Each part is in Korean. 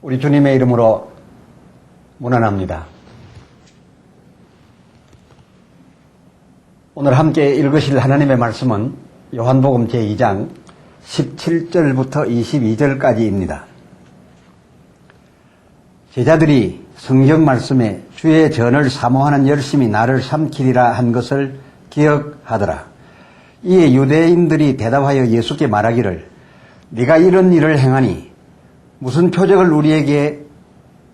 우리 주님의 이름으로 문안합니다. 오늘 함께 읽으실 하나님의 말씀은 요한복음 제2장 17절부터 22절까지입니다. 제자들이 성경 말씀에 주의 전을 사모하는 열심이 나를 삼키리라 한 것을 기억하더라. 이에 유대인들이 대답하여 예수께 말하기를 네가 이런 일을 행하니 무슨 표적을 우리에게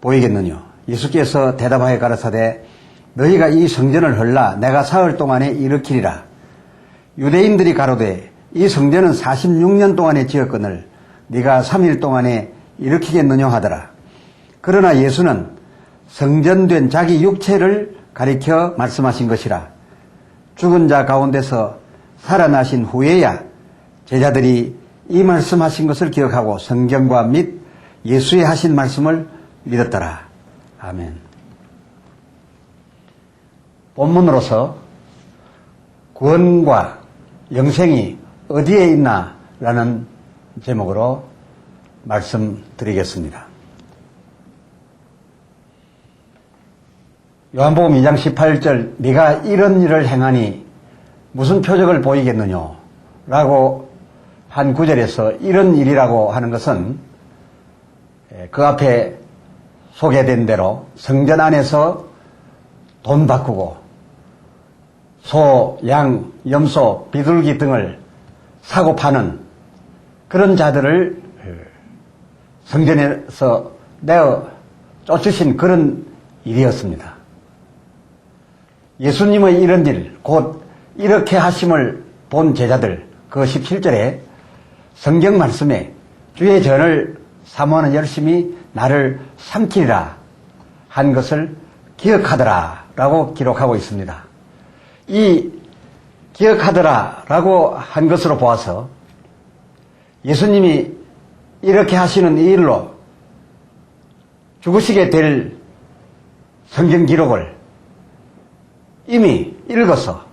보이겠느냐. 예수께서 대답하여 가라사대 너희가 이 성전을 헐라 내가 사흘 동안에 일으키리라. 유대인들이 가로되 이 성전은 46년 동안에 지었거늘 네가 3일 동안에 일으키겠느냐 하더라. 그러나 예수는 성전된 자기 육체를 가리켜 말씀하신 것이라. 죽은 자 가운데서 살아나신 후에야 제자들이 이 말씀하신 것을 기억하고 성경과 및 예수의 하신 말씀을 믿었더라. 아멘. 본문으로서 구원과 영생이 어디에 있나 라는 제목으로 말씀드리겠습니다. 요한복음 2장 18절 네가 이런 일을 행하니 무슨 표적을 보이겠느냐 라고 한 구절에서 이런 일이라고 하는 것은 그 앞에 소개된 대로 성전 안에서 돈 바꾸고 소, 양, 염소, 비둘기 등을 사고 파는 그런 자들을 성전에서 내어 쫓으신 그런 일이었습니다. 예수님의 이런 일, 곧 이렇게 하심을 본 제자들, 그 17절에 성경 말씀에 주의 전을 사모하는 열심이 나를 삼키리라 한 것을 기억하더라 라고 기록하고 있습니다. 이 기억하더라 라고 한 것으로 보아서 예수님이 이렇게 하시는 이 일로 죽으시게 될 성경 기록을 이미 읽어서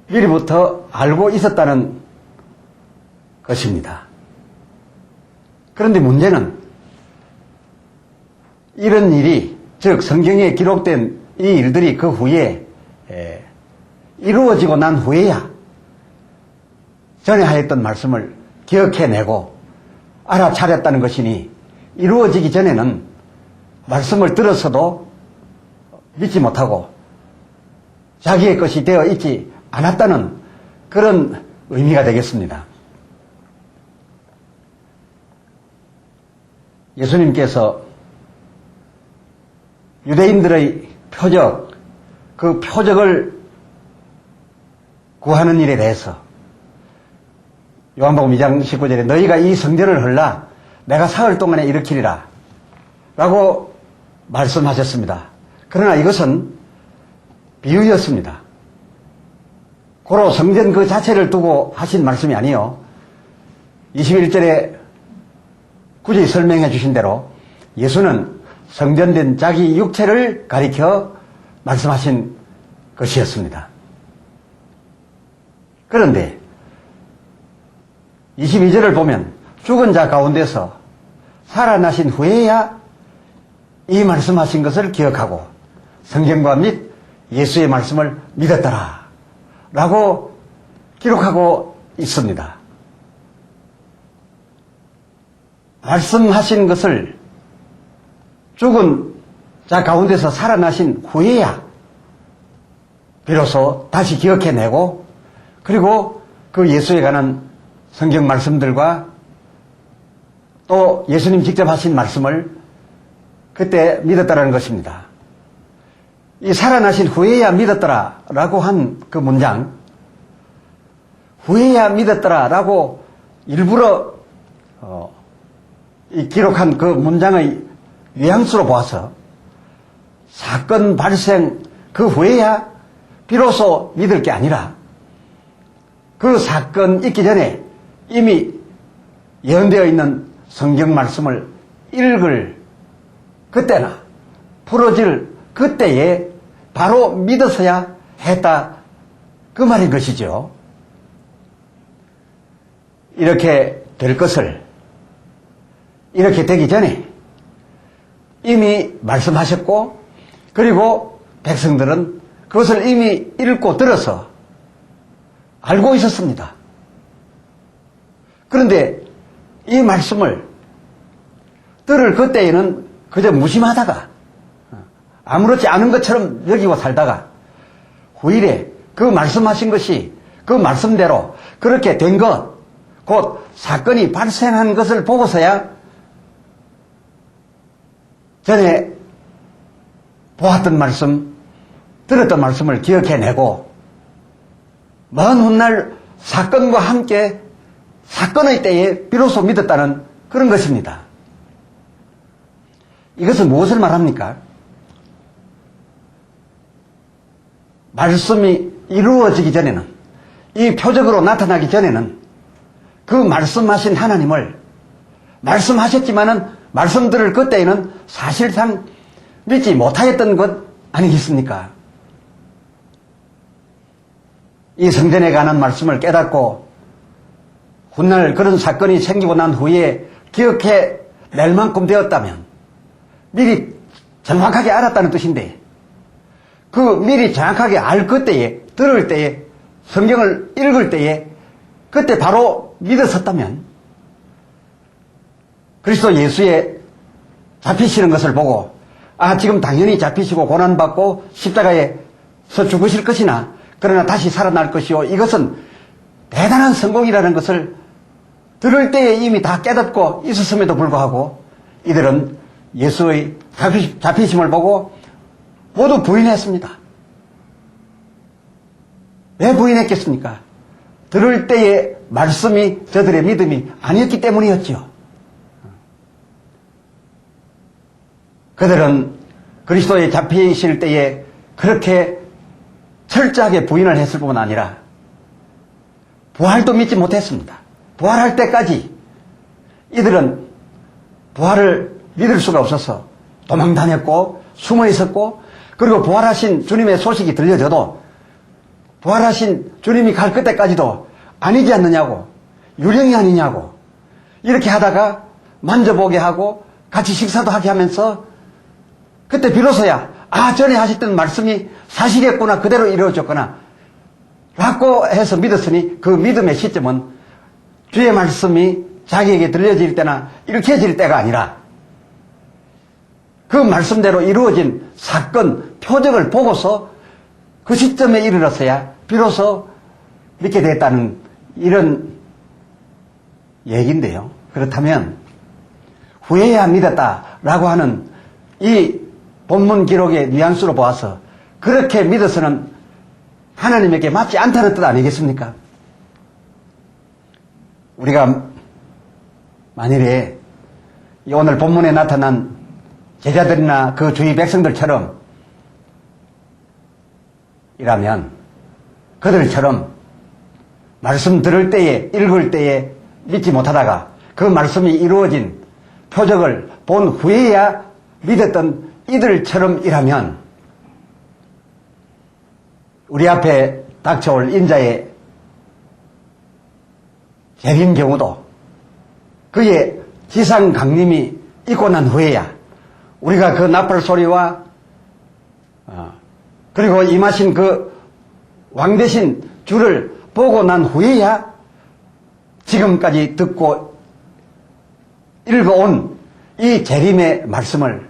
미리부터 알고 있었다는 것입니다. 그런데 문제는 이런 일이, 즉 성경에 기록된 이 일들이 그 후에 이루어지고 난 후에야 전에 하였던 말씀을 기억해내고 알아차렸다는 것이니 이루어지기 전에는 말씀을 들었어도 믿지 못하고 자기의 것이 되어 있지 않았다는 그런 의미가 되겠습니다. 예수님께서 유대인들의 표적, 그 표적을 구하는 일에 대해서 요한복음 2장 19절에 너희가 이 성전을 헐라 내가 사흘 동안에 일으키리라 라고 말씀하셨습니다. 그러나 이것은 비유였습니다. 고로 성전 그 자체를 두고 하신 말씀이 아니요 21절에 굳이 설명해 주신 대로 예수는 성전된 자기 육체를 가리켜 말씀하신 것이었습니다. 그런데 22절을 보면 죽은 자 가운데서 살아나신 후에야 이 말씀하신 것을 기억하고 성경과 및 예수의 말씀을 믿었더라 라고 기록하고 있습니다. 말씀하신 것을 죽은 자 가운데서 살아나신 후에야 비로소 다시 기억해내고 그리고 그 예수에 관한 성경 말씀들과 또 예수님 직접 하신 말씀을 그때 믿었다라는 것입니다. 이 살아나신 후에야 믿었더라라고 한 그 문장, 후에야 믿었더라라고 일부러 이 기록한 그 문장의 뉘앙스로 보아서 사건 발생 그 후에야 비로소 믿을 게 아니라 그 사건 있기 전에 이미 예언되어 있는 성경 말씀을 읽을 그때나 풀어질 그때에 바로 믿어서야 했다 그 말인 것이죠. 이렇게 될 것을 이렇게 되기 전에 이미 말씀하셨고, 그리고 백성들은 그것을 이미 읽고 들어서 알고 있었습니다. 그런데 이 말씀을 들을 그때에는 그저 무심하다가 아무렇지 않은 것처럼 여기고 살다가 후일에 그 말씀하신 것이 그 말씀대로 그렇게 된 것, 곧 사건이 발생한 것을 보고서야 전에 보았던 말씀, 들었던 말씀을 기억해내고 먼 훗날 사건과 함께 사건의 때에 비로소 믿었다는 그런 것입니다. 이것은 무엇을 말합니까? 말씀이 이루어지기 전에는, 이 표적으로 나타나기 전에는 그 말씀하신 하나님을 말씀하셨지만은 말씀 들을 그때에는 사실상 믿지 못하였던 것 아니겠습니까? 이 성전에 관한 말씀을 깨닫고 훗날 그런 사건이 생기고 난 후에 기억해 낼 만큼 되었다면 미리 정확하게 알았다는 뜻인데, 그 미리 정확하게 알 그때에, 들을 때에, 성경을 읽을 때에 그때 바로 믿었었다면 그리스도 예수의 잡히시는 것을 보고 지금 당연히 잡히시고 고난받고 십자가에서 죽으실 것이나 그러나 다시 살아날 것이요, 이것은 대단한 성공이라는 것을 들을 때에 이미 다 깨닫고 있었음에도 불구하고 이들은 예수의 잡히심을 보고 모두 부인했습니다. 왜 부인했겠습니까? 들을 때의 말씀이 저들의 믿음이 아니었기 때문이었죠. 그들은 그리스도에 잡히실 때에 그렇게 철저하게 부인을 했을 뿐만 아니라 부활도 믿지 못했습니다. 부활할 때까지 이들은 부활을 믿을 수가 없어서 도망다녔고 숨어 있었고, 그리고 부활하신 주님의 소식이 들려져도 부활하신 주님이 갈 그때까지도 아니지 않느냐고, 유령이 아니냐고 이렇게 하다가 만져보게 하고 같이 식사도 하게 하면서 그때 비로소야 전에 하셨던 말씀이 사실이었구나, 그대로 이루어졌구나 라고 해서 믿었으니, 그 믿음의 시점은 주의 말씀이 자기에게 들려질 때나 읽혀질 때가 아니라 그 말씀대로 이루어진 사건, 표적을 보고서 그 시점에 이르러서야 비로소 믿게 됐다는 이런 얘기인데요. 그렇다면 후에야 믿었다라고 하는 이 본문 기록의 뉘앙스로 보아서 그렇게 믿어서는 하나님에게 맞지 않다는 뜻 아니겠습니까? 우리가 만일에 오늘 본문에 나타난 제자들이나 그 주위 백성들처럼 이라면 그들처럼 말씀 들을 때에, 읽을 때에 믿지 못하다가 그 말씀이 이루어진 표적을 본 후에야 믿었던 이들처럼 이라면 우리 앞에 닥쳐올 인자의 재림 경우도 그의 지상 강림이 있고 난 후에야 우리가 그 나팔 소리와 그리고 임하신 그 왕 대신 주를 보고 난 후에야 지금까지 듣고 읽어온 이 재림의 말씀을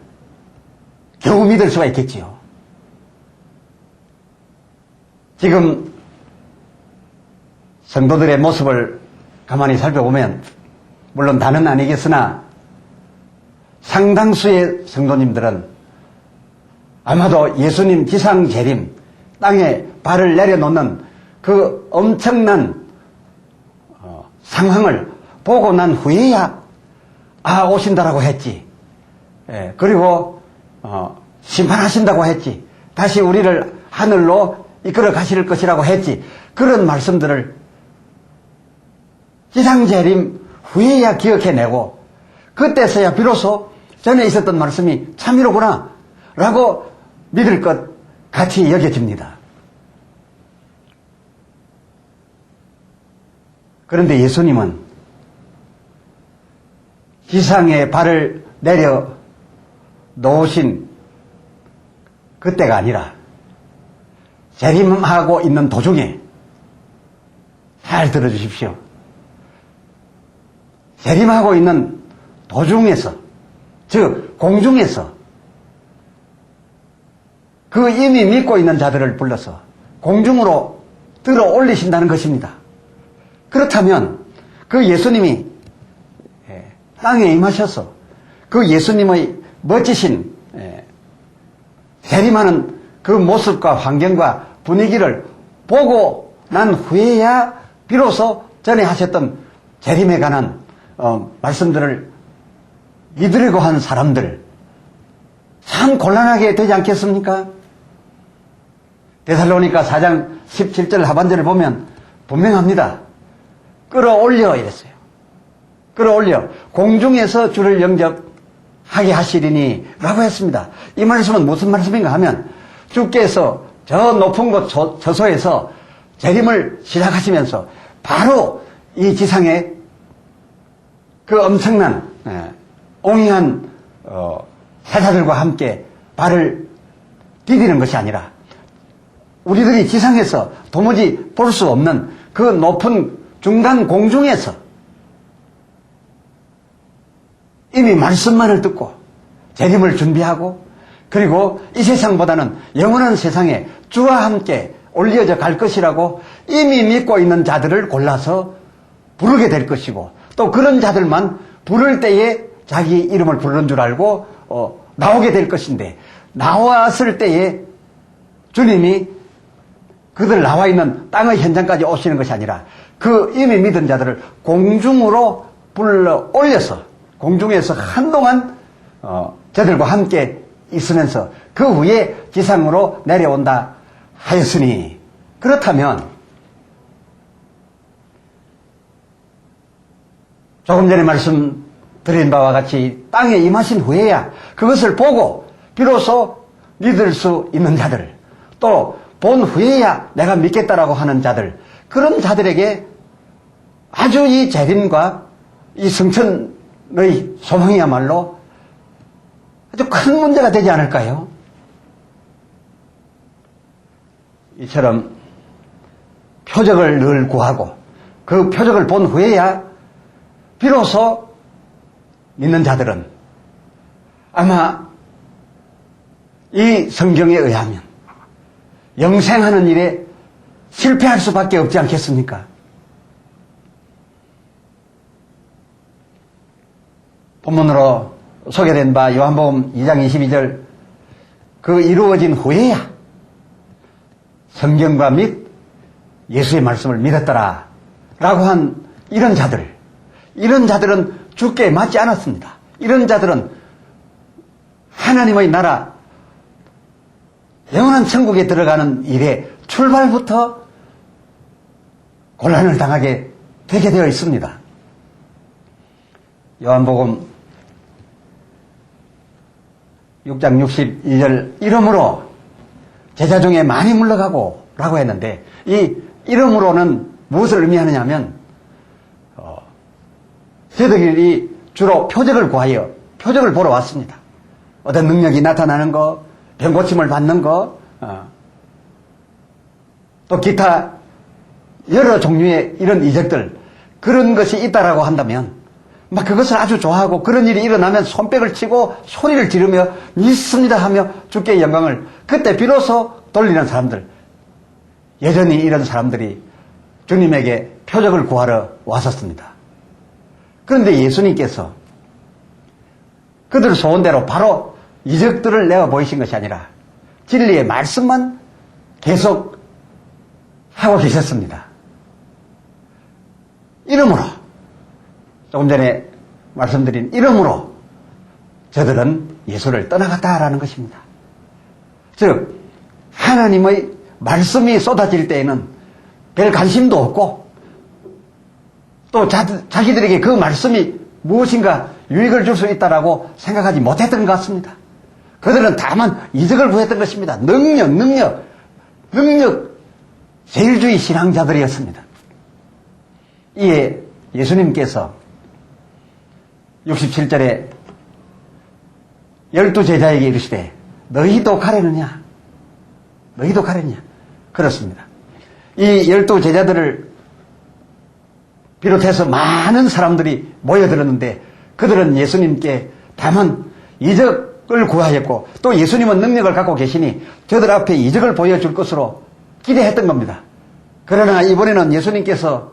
겨우 믿을 수가 있겠지요. 지금 성도들의 모습을 가만히 살펴보면 물론 다는 아니겠으나 상당수의 성도님들은 아마도 예수님 지상 재림, 땅에 발을 내려놓는 그 엄청난 상황을 보고 난 후에야 오신다라고 했지. 그리고 심판하신다고 했지. 다시 우리를 하늘로 이끌어 가실 것이라고 했지. 그런 말씀들을 지상재림 후에야 기억해내고 그때서야 비로소 전에 있었던 말씀이 참이로구나 라고 믿을 것 같이 여겨집니다. 그런데 예수님은 지상에 발을 내려 놓으신 그때가 아니라 재림하고 있는 도중에, 잘 들어주십시오. 재림하고 있는 도중에서, 즉 공중에서 그 이미 믿고 있는 자들을 불러서 공중으로 들어 올리신다는 것입니다. 그렇다면 그 예수님이 땅에 임하셔서 그 예수님의 멋지신 재림하는 그 모습과 환경과 분위기를 보고 난 후에야 비로소 전에 하셨던 재림에 관한 말씀들을 믿으려고 하는 사람들, 참 곤란하게 되지 않겠습니까? 데살로니가 4장 17절 하반절을 보면 분명합니다. 끌어올려 이랬어요. 끌어올려 공중에서 주를 영접하게 하시리니 라고 했습니다. 이 말씀은 무슨 말씀인가 하면 주께서 저 높은 곳 저소에서 재림을 시작하시면서 바로 이 지상에 그 엄청난 옹이한 세사들과 함께 발을 디디는 것이 아니라 우리들이 지상에서 도무지 볼 수 없는 그 높은 중간 공중에서 이미 말씀만을 듣고 재림을 준비하고, 그리고 이 세상보다는 영원한 세상에 주와 함께 올려져 갈 것이라고 이미 믿고 있는 자들을 골라서 부르게 될 것이고, 또 그런 자들만 부를 때에 자기 이름을 부르는 줄 알고 나오게 될 것인데, 나왔을 때에 주님이 그들 나와 있는 땅의 현장까지 오시는 것이 아니라 그 이미 믿은 자들을 공중으로 불러 올려서 공중에서 한동안 저들과 함께 있으면서 그 후에 지상으로 내려온다 하였으니, 그렇다면 조금 전에 말씀드린 바와 같이 땅에 임하신 후에야 그것을 보고 비로소 믿을 수 있는 자들, 또 본 후에야 내가 믿겠다라고 하는 자들, 그런 자들에게 아주 이 재림과 이 성천의 소망이야말로 아주 큰 문제가 되지 않을까요? 이처럼 표적을 늘 구하고 그 표적을 본 후에야 비로소 믿는 자들은 아마 이 성경에 의하면 영생하는 일에 실패할 수밖에 없지 않겠습니까? 본문으로 소개된 바 요한복음 2장 22절, 그 이루어진 후에야 성경과 및 예수의 말씀을 믿었더라 라고 한 이런 자들은 주께 맞지 않았습니다. 이런 자들은 하나님의 나라, 영원한 천국에 들어가는 일에 출발부터 곤란을 당하게 되게 되어 있습니다. 요한복음 6장 62절, 이름으로 제자 중에 많이 물러가고 라고 했는데, 이 이름으로는 무엇을 의미하느냐 하면 저희들이 주로 표적을 구하여 표적을 보러 왔습니다. 어떤 능력이 나타나는 거, 병고침을 받는 거, 또 기타 여러 종류의 이런 이적들, 그런 것이 있다라고 한다면 막 그것을 아주 좋아하고, 그런 일이 일어나면 손뼉을 치고 소리를 지르며 믿습니다 하며 주께 영광을, 그때 비로소 돌리는 사람들, 여전히 이런 사람들이 주님에게 표적을 구하러 왔었습니다. 그런데 예수님께서 그들 소원대로 바로 이적들을 내어 보이신 것이 아니라 진리의 말씀만 계속 하고 계셨습니다. 이름으로, 조금 전에 말씀드린 이름으로 저들은 예수를 떠나갔다라는 것입니다. 즉 하나님의 말씀이 쏟아질 때에는 별 관심도 없고, 또 자기들에게 그 말씀이 무엇인가 유익을 줄 수 있다라고 생각하지 못했던 것 같습니다. 그들은 다만 이적을 구했던 것입니다. 능력, 제일주의 신앙자들이었습니다. 이에 예수님께서 67절에 열두 제자에게 이르시되 너희도 가려느냐? 너희도 가려느냐? 그렇습니다. 이 열두 제자들을 비롯해서 많은 사람들이 모여들었는데 그들은 예수님께 다만 이적을 구하였고 또 예수님은 능력을 갖고 계시니 저들 앞에 이적을 보여줄 것으로 기대했던 겁니다. 그러나 이번에는 예수님께서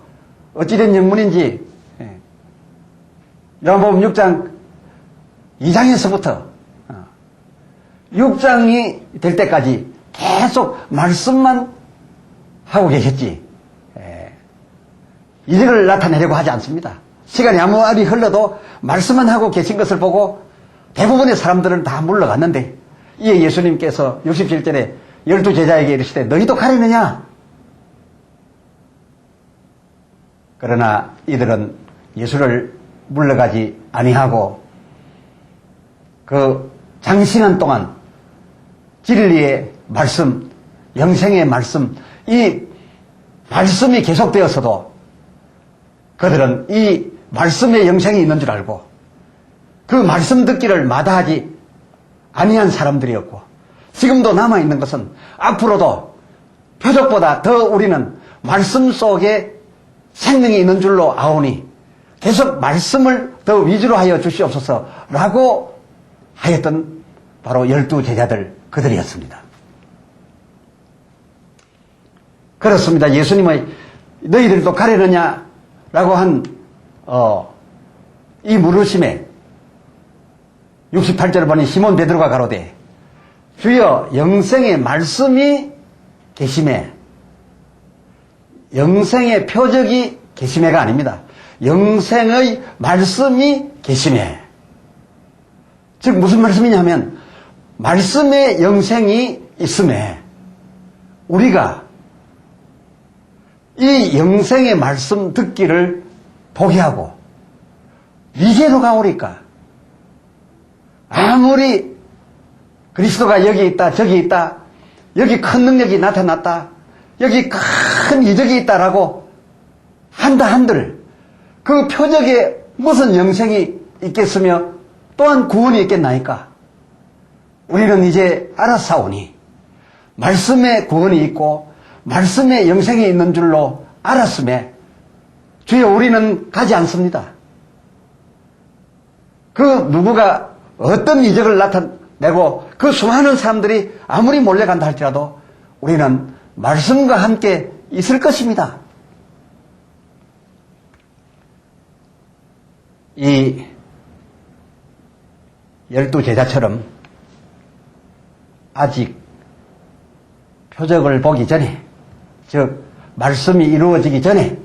어찌된 영문인지 요한복음 6장 2장에서부터 6장이 될 때까지 계속 말씀만 하고 계셨지 이적을 나타내려고 하지 않습니다. 시간이 아무리 흘러도 말씀만 하고 계신 것을 보고 대부분의 사람들은 다 물러갔는데 이에 예수님께서 67절에 열두 제자에게 이르시되 너희도 가려느냐? 그러나 이들은 예수를 물러가지 아니하고 그 장시간 동안 진리의 말씀, 영생의 말씀, 이 말씀이 계속되어서도 그들은 이 말씀의 영생이 있는 줄 알고 그 말씀 듣기를 마다하지 아니한 사람들이었고 지금도 남아있는 것은 앞으로도 표적보다 더 우리는 말씀 속에 생명이 있는 줄로 아오니 계속 말씀을 더 위주로 하여 주시옵소서라고 하였던 바로 열두 제자들 그들이었습니다. 그렇습니다. 예수님의 너희들도 가려느냐 라고 한 이 물으심에 68절을 보니 시몬 베드로가 가로되 주여 영생의 말씀이 계심에 영생의 표적이 계심에가 아닙니다. 영생의 말씀이 계심에 즉 무슨 말씀이냐면 말씀의 영생이 있음에 우리가 이 영생의 말씀 듣기를 포기하고 이제로 가오리까 아무리 그리스도가 여기 있다 저기 있다 여기 큰 능력이 나타났다 여기 큰 이적이 있다라고 한다 한들 그 표적에 무슨 영생이 있겠으며 또한 구원이 있겠나이까? 우리는 이제 알았사오니 말씀에 구원이 있고 말씀에 영생이 있는 줄로 알았음에 주여 우리는 가지 않습니다. 그 누구가 어떤 이적을 나타내고 그 수많은 사람들이 아무리 몰려간다 할지라도 우리는 말씀과 함께 있을 것입니다. 이 열두 제자처럼 아직 표적을 보기 전에 즉 말씀이 이루어지기 전에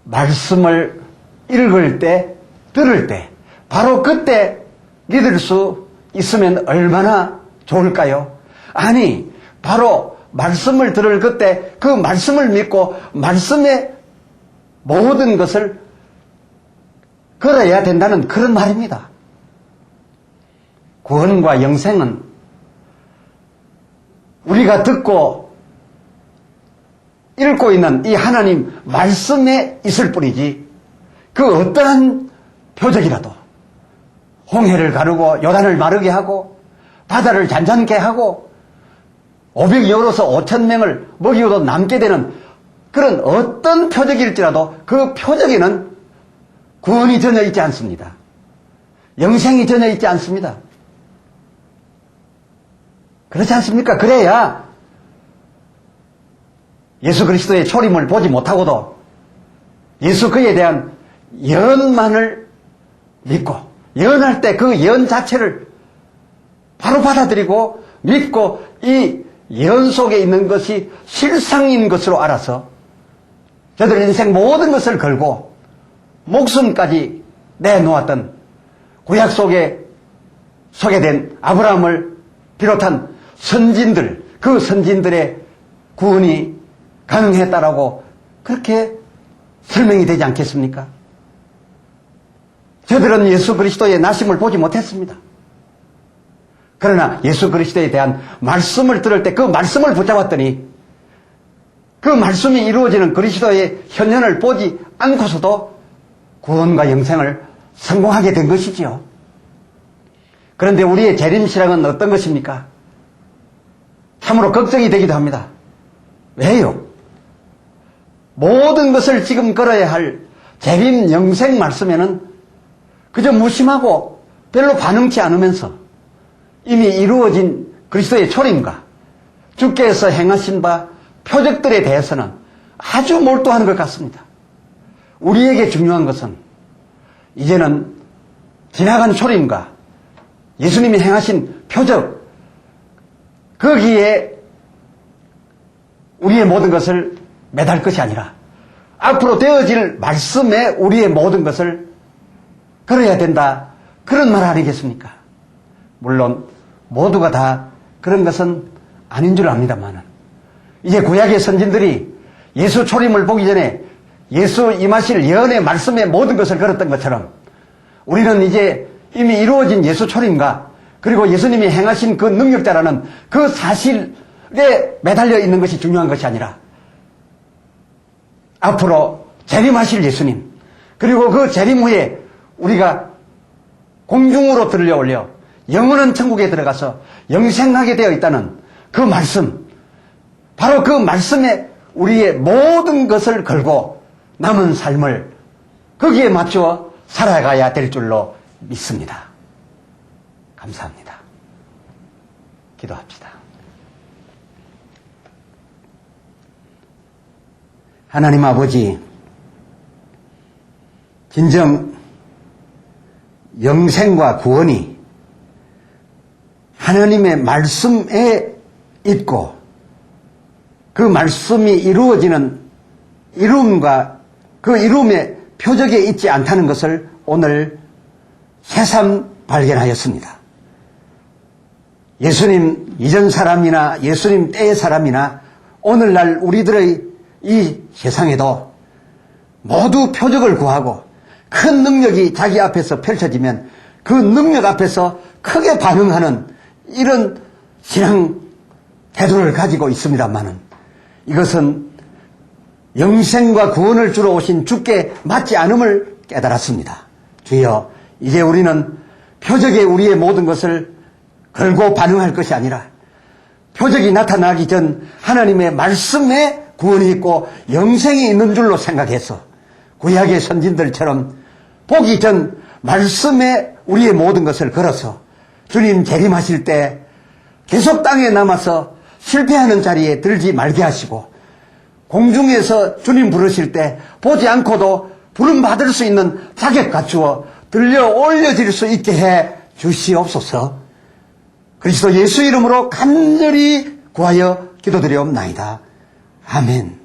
말씀을 읽을 때 들을 때 바로 그때 믿을 수 있으면 얼마나 좋을까요? 아니 바로 말씀을 들을 그때 그 말씀을 믿고 말씀의 모든 것을 걸어야 된다는 그런 말입니다. 구원과 영생은 우리가 듣고 읽고 있는 이 하나님 말씀에 있을 뿐이지 그 어떠한 표적이라도 홍해를 가르고 요단을 마르게 하고 바다를 잔잔케 하고 500여로서 5,000명을 먹이고도 남게 되는 그런 어떤 표적일지라도 그 표적에는 구원이 전혀 있지 않습니다. 영생이 전혀 있지 않습니다. 그렇지 않습니까? 그래야 예수 그리스도의 초림을 보지 못하고도 예수 그에 대한 예언만을 믿고 예언할 때 그 예언 자체를 바로 받아들이고 믿고 이 예언 속에 있는 것이 실상인 것으로 알아서 저들 인생 모든 것을 걸고 목숨까지 내놓았던 구약 속에 소개된 아브라함을 비롯한 선진들, 그 선진들의 구원이 가능했다라고 그렇게 설명이 되지 않겠습니까? 저들은 예수 그리스도의 나심을 보지 못했습니다. 그러나 예수 그리스도에 대한 말씀을 들을 때 그 말씀을 붙잡았더니 그 말씀이 이루어지는 그리스도의 현현을 보지 않고서도 구원과 영생을 성공하게 된 것이지요. 그런데 우리의 재림신앙은 어떤 것입니까? 참으로 걱정이 되기도 합니다. 왜요? 모든 것을 지금 걸어야 할 재림 영생 말씀에는 그저 무심하고 별로 반응치 않으면서 이미 이루어진 그리스도의 초림과 주께서 행하신 바 표적들에 대해서는 아주 몰두하는 것 같습니다. 우리에게 중요한 것은 이제는 지나간 초림과 예수님이 행하신 표적, 거기에 우리의 모든 것을 매달 것이 아니라 앞으로 되어질 말씀에 우리의 모든 것을 걸어야 된다, 그런 말 아니겠습니까? 물론 모두가 다 그런 것은 아닌 줄 압니다만, 이제 구약의 선진들이 예수 초림을 보기 전에 예수 임하실 예언의 말씀에 모든 것을 걸었던 것처럼 우리는 이제 이미 이루어진 예수 초림과 그리고 예수님이 행하신 그 능력자라는 그 사실에 매달려 있는 것이 중요한 것이 아니라 앞으로 재림하실 예수님, 그리고 그 재림 후에 우리가 공중으로 들려 올려 영원한 천국에 들어가서 영생하게 되어 있다는 그 말씀, 바로 그 말씀에 우리의 모든 것을 걸고 남은 삶을 거기에 맞추어 살아가야 될 줄로 믿습니다. 감사합니다. 기도합시다. 하나님 아버지, 진정 영생과 구원이 하나님의 말씀에 있고 그 말씀이 이루어지는 이룸과 그 이룸의 표적에 있지 않다는 것을 오늘 새삼 발견하였습니다. 예수님 이전 사람이나 예수님 때의 사람이나 오늘날 우리들의 이 세상에도 모두 표적을 구하고 큰 능력이 자기 앞에서 펼쳐지면 그 능력 앞에서 크게 반응하는 이런 신앙 태도를 가지고 있습니다만은, 이것은 영생과 구원을 주러 오신 주께 맞지 않음을 깨달았습니다. 주여, 이제 우리는 표적에 우리의 모든 것을 걸고 반응할 것이 아니라 표적이 나타나기 전 하나님의 말씀에 구원이 있고 영생이 있는 줄로 생각해서 구약의 선진들처럼 보기 전 말씀에 우리의 모든 것을 걸어서 주님 재림하실 때 계속 땅에 남아서 실패하는 자리에 들지 말게 하시고, 공중에서 주님 부르실 때 보지 않고도 부름 받을 수 있는 자격 갖추어 들려 올려질 수 있게 해 주시옵소서. 그리스도 예수 이름으로 간절히 구하여 기도드리옵나이다. 아멘.